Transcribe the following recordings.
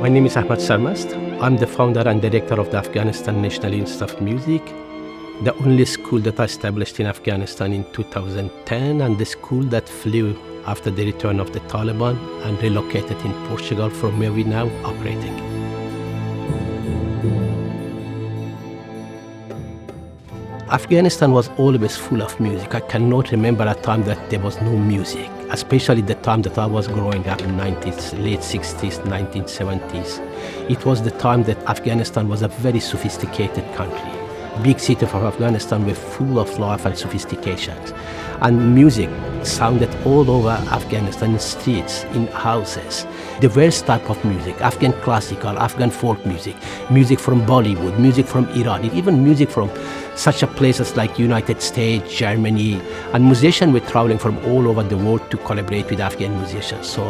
My name is Ahmad Sarmast. I'm the founder and director of the Afghanistan National Institute of Music, the only school that I established in Afghanistan in 2010, and the school that flew after the return of the Taliban and relocated in Portugal, from where we're now operating. Afghanistan was always full of music. I cannot remember a time that there was no music, especially the time that I was growing up in late 60s, 1970s. It was the time that Afghanistan was a very sophisticated country. Big cities of Afghanistan were full of life and sophistication. And music sounded all over Afghanistan, in streets, in houses. Diverse type of music, Afghan classical, Afghan folk music, music from Bollywood, music from Iran, even music from such a places like United States, Germany, and musicians were traveling from all over the world to collaborate with Afghan musicians. So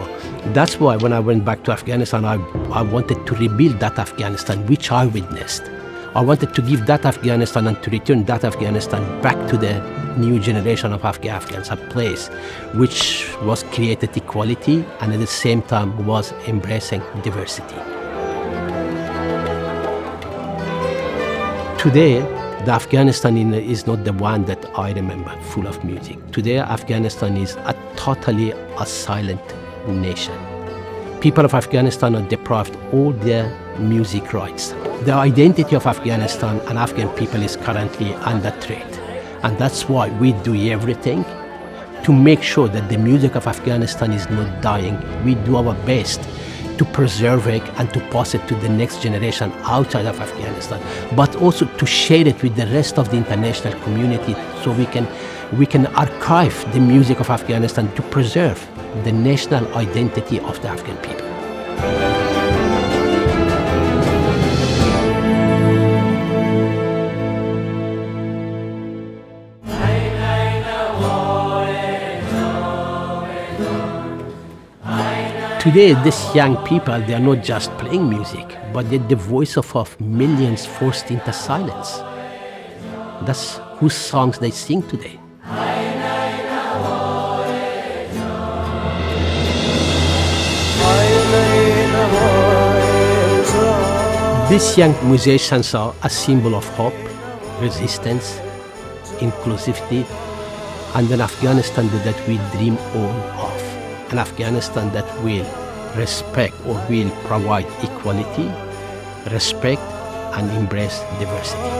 that's why when I went back to Afghanistan, I wanted to rebuild that Afghanistan, which I witnessed. I wanted to give that Afghanistan and to return that Afghanistan back to the new generation of Afghans, a place which was created equality and at the same time was embracing diversity. Today, the Afghanistan is not the one that I remember, full of music. Today, Afghanistan is totally a silent nation. People of Afghanistan are deprived all their music rights. The identity of Afghanistan and Afghan people is currently under threat. And that's why we do everything to make sure that the music of Afghanistan is not dying. We do our best to preserve it and to pass it to the next generation outside of Afghanistan, but also to share it with the rest of the international community so we can archive the music of Afghanistan to preserve the national identity of the Afghan people. Today, these young people, they are not just playing music, but they're the voice of millions forced into silence. That's whose songs they sing today. These young musicians are a symbol of hope, resistance, inclusivity, and an Afghanistan that we dream all of. An Afghanistan that will respect or will provide equality, respect, and embrace diversity.